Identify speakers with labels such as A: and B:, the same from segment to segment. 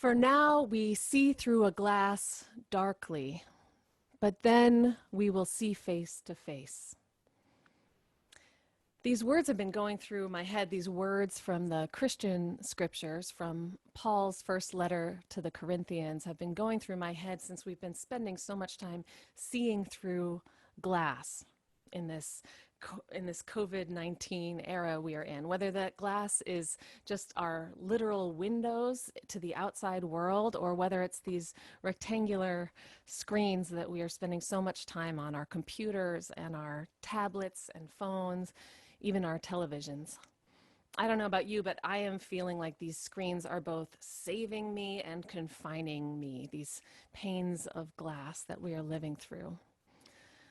A: For now we see through a glass darkly, but then we will see face to face. These words have been going through my head, these words from the Christian scriptures, from Paul's first letter to the Corinthians, have been going through my head since we've been spending so much time seeing through glass in this COVID-19 era we are in, whether that glass is just our literal windows to the outside world, or whether it's these rectangular screens that we are spending so much time on, our computers and our tablets and phones, even our televisions. I don't know about you, but I am feeling like these screens are both saving me and confining me, these panes of glass that we are living through.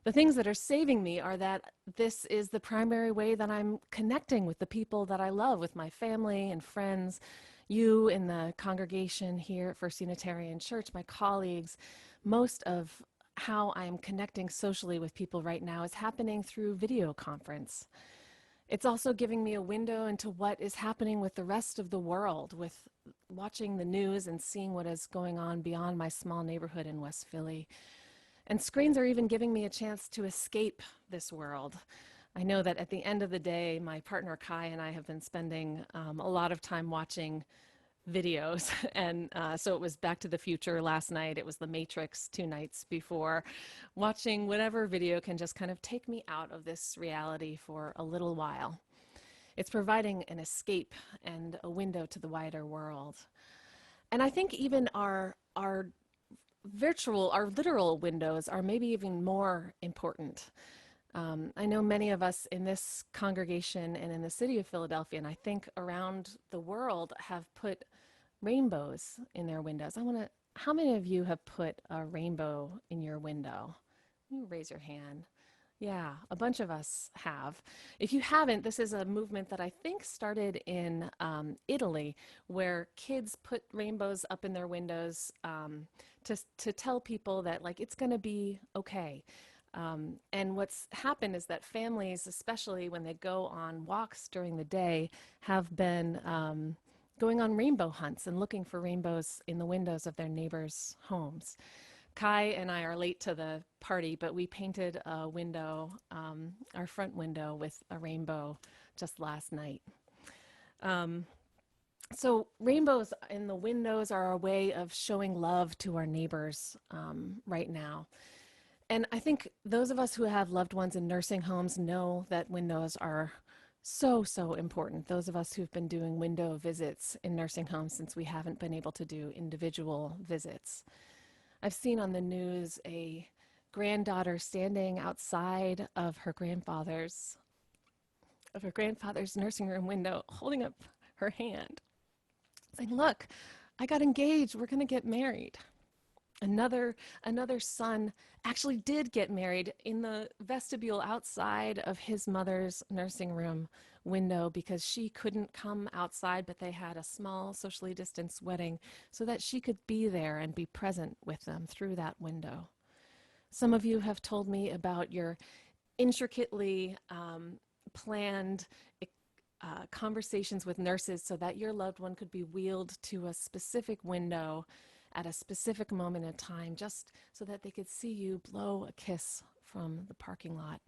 A: The things that are saving me are that this is the primary way that I'm connecting with the people that I love, with my family and friends, you in the congregation here at First Unitarian Church, my colleagues. Most of how I'm connecting socially with people right now is happening through video conference. It's also giving me a window into what is happening with the rest of the world, with watching the news and seeing what is going on beyond my small neighborhood in West Philly. And screens are even giving me a chance to escape this world. I know that at the end of the day, my partner Kai and I have been spending a lot of time watching videos. And so it was Back to the Future last night. It was The Matrix 2 nights before. Watching whatever video can just kind of take me out of this reality for a little while. It's providing an escape and a window to the wider world. And I think even our literal windows are maybe even more important. I know many of us in this congregation and in the city of Philadelphia, and I think around the world, have put rainbows in their windows. How many of you have put a rainbow in your window? You raise your hand. Yeah, a bunch of us have. If you haven't, this is a movement that I think started in Italy, where kids put rainbows up in their windows to tell people that, like, it's going to be okay. And what's happened is that families, especially when they go on walks during the day, have been going on rainbow hunts and looking for rainbows in the windows of their neighbors' homes. Kai and I are late to the party, but we painted a window, our front window, with a rainbow just last night. So rainbows in the windows are a way of showing love to our neighbors right now. And I think those of us who have loved ones in nursing homes know that windows are so, so important. Those of us who've been doing window visits in nursing homes since we haven't been able to do individual visits. I've seen on the news a granddaughter standing outside of her grandfather's nursing room window, holding up her hand, saying, "Look, I got engaged. We're going to get married." Another son actually did get married in the vestibule outside of his mother's nursing room window because she couldn't come outside, but they had a small socially distanced wedding so that she could be there and be present with them through that window. Some of you have told me about your intricately planned conversations with nurses so that your loved one could be wheeled to a specific window at a specific moment in time, just so that they could see you blow a kiss from the parking lot.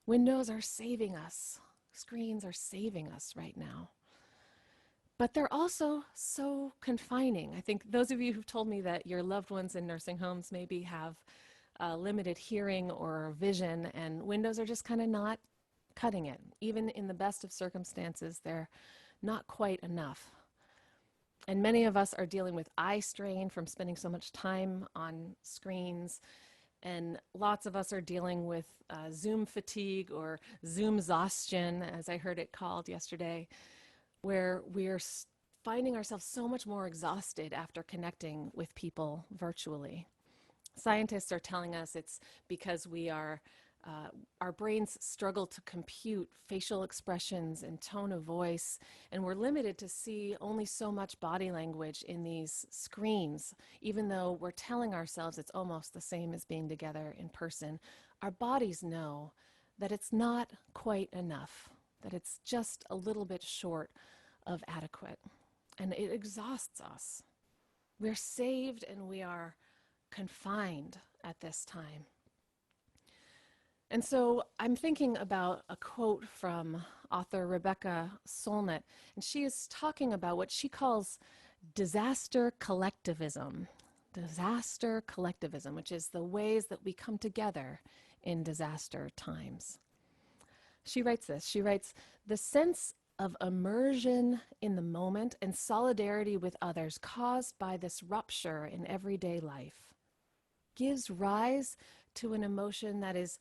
A: Windows are saving us. Screens are saving us right now. But they're also so confining. I think those of you who've told me that your loved ones in nursing homes maybe have limited hearing or vision, and windows are just kind of not cutting it. Even in the best of circumstances, they're not quite enough. And many of us are dealing with eye strain from spending so much time on screens. And lots of us are dealing with Zoom fatigue, or Zoom exhaustion, as I heard it called yesterday, where we're finding ourselves so much more exhausted after connecting with people virtually. Scientists are telling us it's because our brains struggle to compute facial expressions and tone of voice, and we're limited to see only so much body language in these screens. Even though we're telling ourselves it's almost the same as being together in person, our bodies know that it's not quite enough, that it's just a little bit short of adequate, and it exhausts us. We're saved and we are confined at this time. And so I'm thinking about a quote from author Rebecca Solnit, and she is talking about what she calls disaster collectivism. Disaster collectivism, which is the ways that we come together in disaster times. She writes this. She writes, the sense of immersion in the moment and solidarity with others caused by this rupture in everyday life gives rise to an emotion that is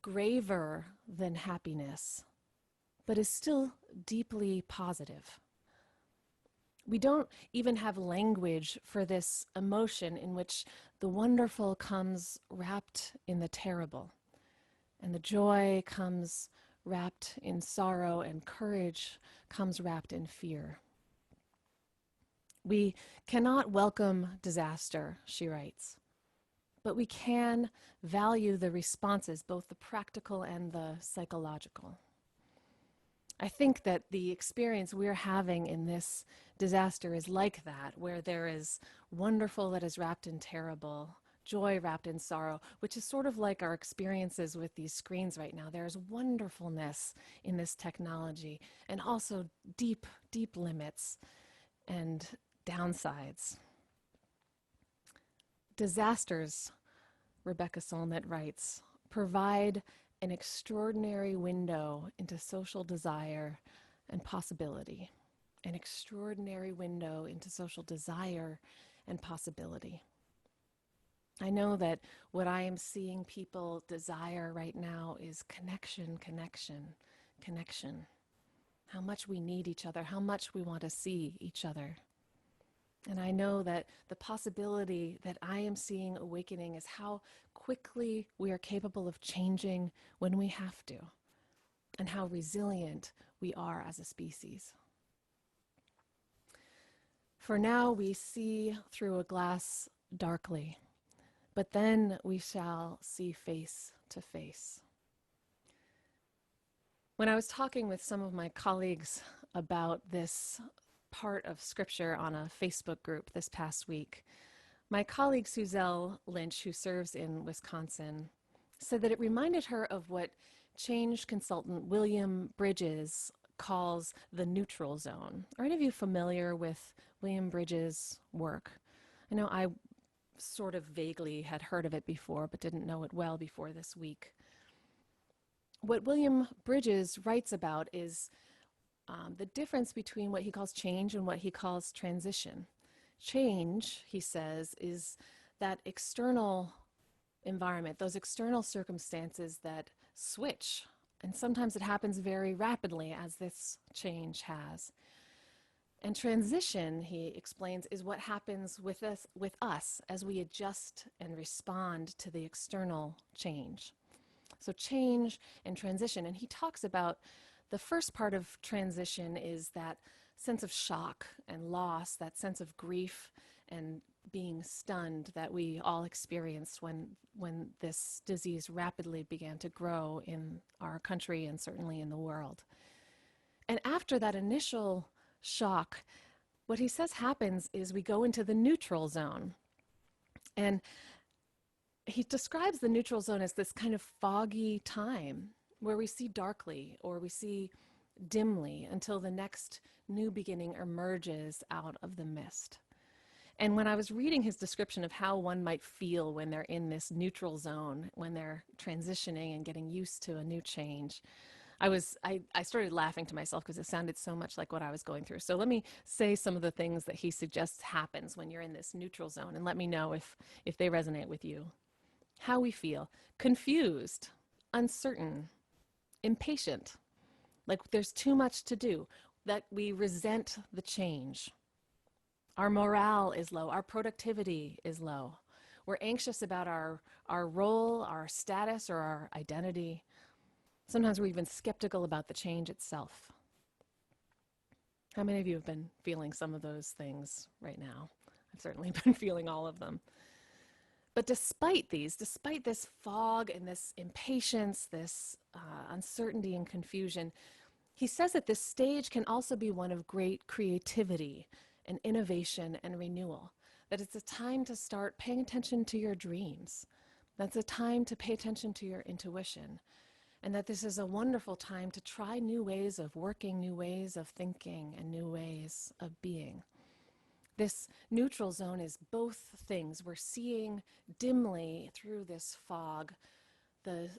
A: graver than happiness, but is still deeply positive. We don't even have language for this emotion in which the wonderful comes wrapped in the terrible, and the joy comes wrapped in sorrow, and courage comes wrapped in fear. We cannot welcome disaster, she writes, but we can value the responses, both the practical and the psychological. I think that the experience we're having in this disaster is like that, where there is wonderful that is wrapped in terrible, joy wrapped in sorrow, which is sort of like our experiences with these screens right now. There's wonderfulness in this technology, and also deep, deep limits and downsides. Disasters, Rebecca Solnit writes, provide an extraordinary window into social desire and possibility. An extraordinary window into social desire and possibility. I know that what I am seeing people desire right now is connection, connection, connection. How much we need each other, how much we want to see each other. And I know that the possibility that I am seeing awakening is how quickly we are capable of changing when we have to, and how resilient we are as a species. For now, we see through a glass darkly, but then we shall see face to face. When I was talking with some of my colleagues about this part of Scripture on a Facebook group this past week, my colleague Suzelle Lynch, who serves in Wisconsin, said that it reminded her of what change consultant William Bridges calls the neutral zone. Are any of you familiar with William Bridges' work? I know I sort of vaguely had heard of it before, but didn't know it well before this week. What William Bridges writes about is the difference between what he calls change and what he calls transition. Change, he says, is that external environment, those external circumstances that switch. And sometimes it happens very rapidly, as this change has. And transition, he explains, is what happens with us as we adjust and respond to the external change. So change and transition. And he talks about the first part of transition is that sense of shock and loss, that sense of grief and being stunned that we all experienced when this disease rapidly began to grow in our country and certainly in the world. And after that initial shock, what he says happens is we go into the neutral zone. And he describes the neutral zone as this kind of foggy time where we see darkly or we see dimly until the next new beginning emerges out of the mist. And when I was reading his description of how one might feel when they're in this neutral zone, when they're transitioning and getting used to a new change, I started laughing to myself because it sounded so much like what I was going through. So let me say some of the things that he suggests happens when you're in this neutral zone, and let me know if they resonate with you. How we feel: confused, uncertain, impatient, like there's too much to do, that we resent the change. Our morale is low, our productivity is low. We're anxious about our role, our status, or our identity. Sometimes we're even skeptical about the change itself. How many of you have been feeling some of those things right now? I've certainly been feeling all of them. But despite this fog and this impatience, this uncertainty and confusion, he says that this stage can also be one of great creativity and innovation and renewal. that it's a time to start paying attention to your dreams. That's a time to pay attention to your intuition. And that this is a wonderful time to try new ways of working, new ways of thinking, and new ways of being. This neutral zone is both things. We're seeing dimly through this fog. The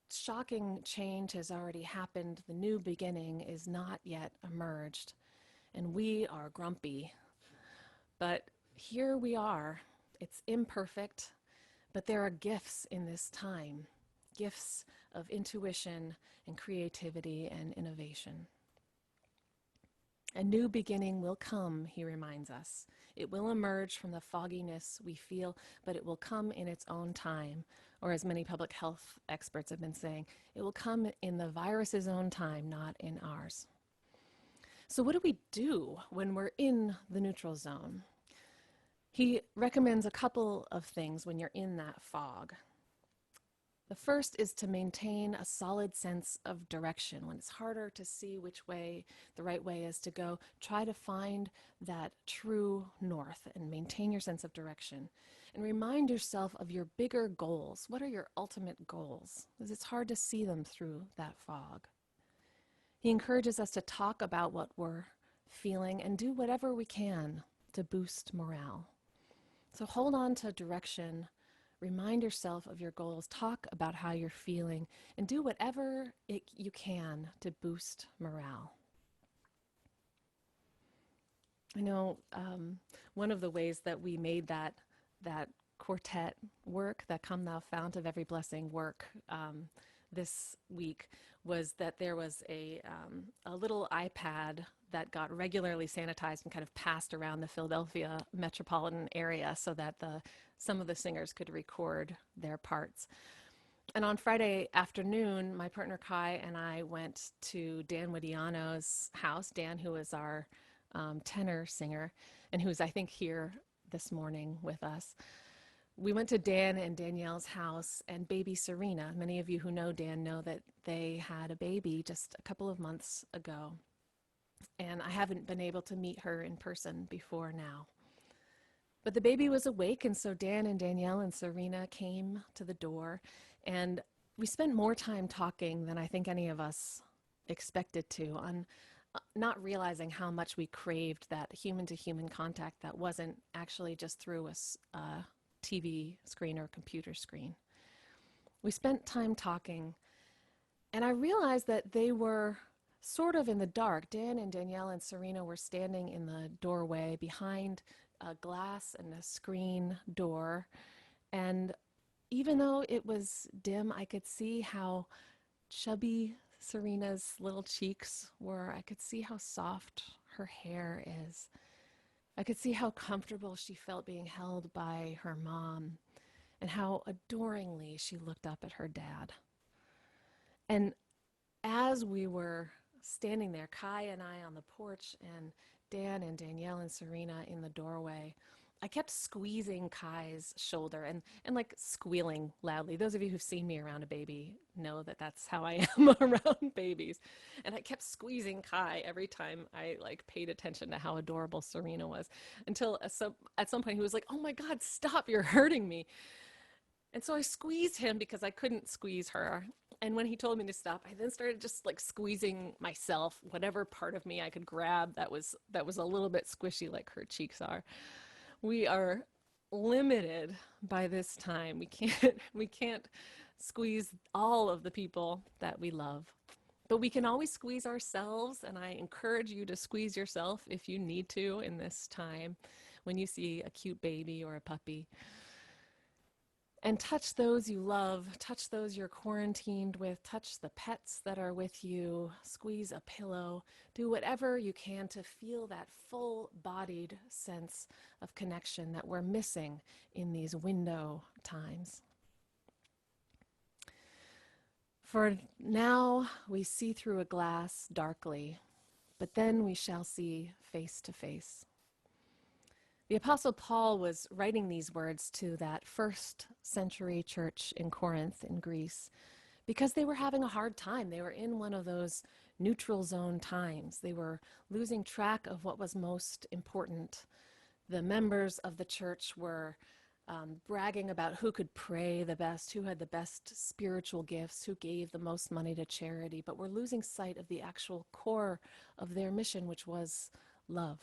A: shocking change has already happened. The new beginning is not yet emerged. And we are grumpy. But here we are. It's imperfect, but there are gifts in this time. Gifts of intuition and creativity and innovation. A new beginning will come, he reminds us. It will emerge from the fogginess we feel, but it will come in its own time. Or as many public health experts have been saying, it will come in the virus's own time, not in ours. So what do we do when we're in the neutral zone? He recommends a couple of things when you're in that fog. The first is to maintain a solid sense of direction. When it's harder to see which way the right way is to go, try to find that true north and maintain your sense of direction. And remind yourself of your bigger goals. What are your ultimate goals? Because it's hard to see them through that fog. He encourages us to talk about what we're feeling and do whatever we can to boost morale. So hold on to direction. Remind yourself of your goals, talk about how you're feeling, and do whatever you can to boost morale. I know one of the ways that we made that quartet work, that Come Thou Fount of Every Blessing work this week, was that there was a little iPad that got regularly sanitized and kind of passed around the Philadelphia metropolitan area so that some of the singers could record their parts. And on Friday afternoon, my partner Kai and I went to Dan Widiano's house. Dan, who is our tenor singer and who's, I think, here this morning with us. We went to Dan and Danielle's house, and baby Serena, many of you who know Dan know that they had a baby just a couple of months ago. And I haven't been able to meet her in person before now. But the baby was awake, and so Dan and Danielle and Serena came to the door, and we spent more time talking than I think any of us expected to, on not realizing how much we craved that human-to-human contact that wasn't actually just through a TV screen or computer screen. We spent time talking, and I realized that they were sort of in the dark. Dan and Danielle and Serena were standing in the doorway behind a glass and a screen door, and even though it was dim, I could see how chubby Serena's little cheeks were. I could see how soft her hair is. I could see how comfortable she felt being held by her mom, and how adoringly she looked up at her dad. And as we were standing there, Kai and I on the porch, and Dan and Danielle and Serena in the doorway, I kept squeezing Kai's shoulder and like squealing loudly. Those of you who've seen me around a baby know that that's how I am around babies. And I kept squeezing Kai every time I paid attention to how adorable Serena was, until at some point he was like, "Oh my God, stop, you're hurting me." And so I squeezed him because I couldn't squeeze her. And when he told me to stop, I then started just squeezing myself, whatever part of me I could grab that was a little bit squishy like her cheeks are. We are limited by this time. We can't squeeze all of the people that we love. But we can always squeeze ourselves, and I encourage you to squeeze yourself if you need to in this time when you see a cute baby or a puppy. And touch those you love, touch those you're quarantined with, touch the pets that are with you, squeeze a pillow, do whatever you can to feel that full-bodied sense of connection that we're missing in these window times. For now we see through a glass darkly, but then we shall see face to face. The Apostle Paul was writing these words to that first century church in Corinth in Greece because they were having a hard time. They were in one of those neutral zone times. They were losing track of what was most important The members of the church were bragging about who could pray the best, who had the best spiritual gifts, who gave the most money to charity, but were losing sight of the actual core of their mission, which was love.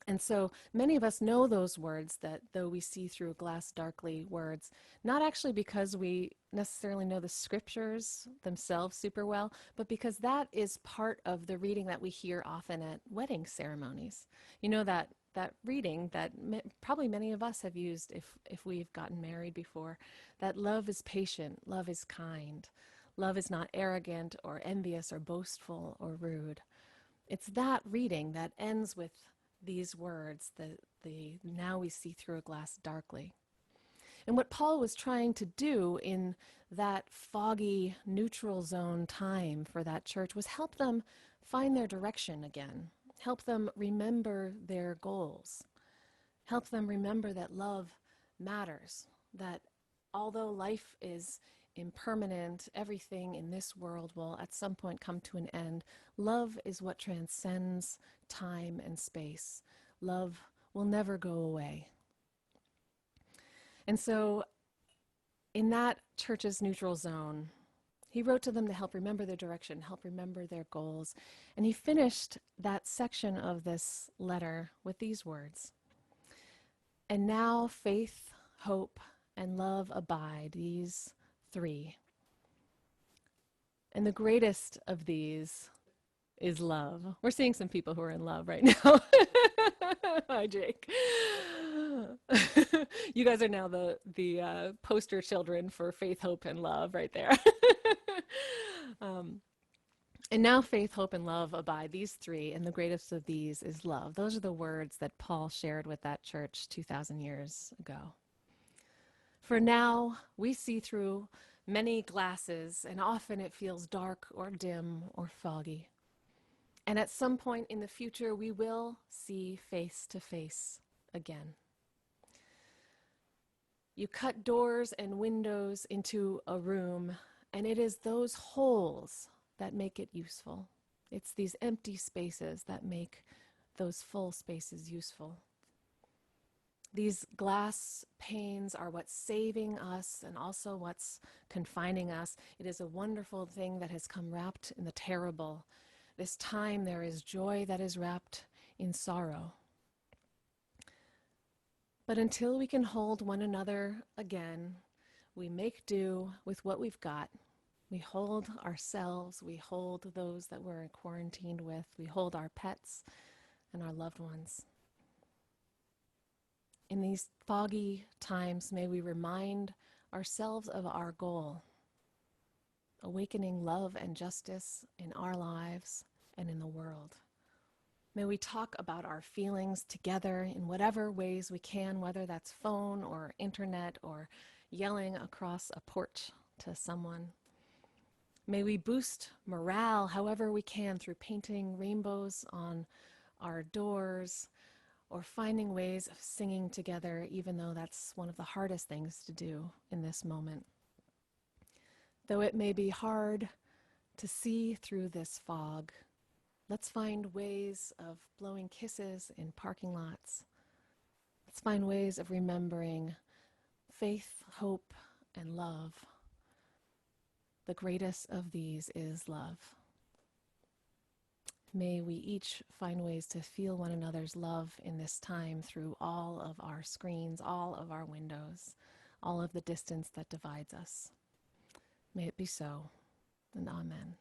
A: And so many of us know those words, that though we see through a glass darkly words, not actually because we necessarily know the scriptures themselves super well, but because that is part of the reading that we hear often at wedding ceremonies. You know, that reading that probably many of us have used if we've gotten married before, that love is patient, love is kind, love is not arrogant or envious or boastful or rude. It's that reading that ends with these words, the now we see through a glass darkly. And what Paul was trying to do in that foggy neutral zone time for that church was help them find their direction again, help them remember their goals, help them remember that love matters, that although life is impermanent, everything in this world will at some point come to an end, love is what transcends time and space. Love will never go away. And so in that church's neutral zone, he wrote to them to help remember their direction, help remember their goals. And he finished that section of this letter with these words: "And now faith, hope, and love abide, these three. And the greatest of these is love." We're seeing some people who are in love right now. Hi, Jake. You guys are now the poster children for faith, hope, and love right there. And now faith, hope, and love abide, these three, and the greatest of these is love. Those are the words that Paul shared with that church 2,000 years ago. For now, we see through many glasses, and often it feels dark or dim or foggy. And at some point in the future, we will see face to face again. You cut doors and windows into a room, and it is those holes that make it useful. It's these empty spaces that make those full spaces useful. These glass panes are what's saving us and also what's confining us. It is a wonderful thing that has come wrapped in the terrible. This time there is joy that is wrapped in sorrow. But until we can hold one another again, we make do with what we've got. We hold ourselves, we hold those that we're quarantined with, we hold our pets and our loved ones. In these foggy times, may we remind ourselves of our goal: awakening love and justice in our lives and in the world. May we talk about our feelings together in whatever ways we can, whether that's phone or internet or yelling across a porch to someone. May we boost morale however we can through painting rainbows on our doors, or finding ways of singing together, even though that's one of the hardest things to do in this moment. Though it may be hard to see through this fog, let's find ways of blowing kisses in parking lots. Let's find ways of remembering faith, hope, and love. The greatest of these is love. May we each find ways to feel one another's love in this time through all of our screens, all of our windows, all of the distance that divides us. May it be so, and amen.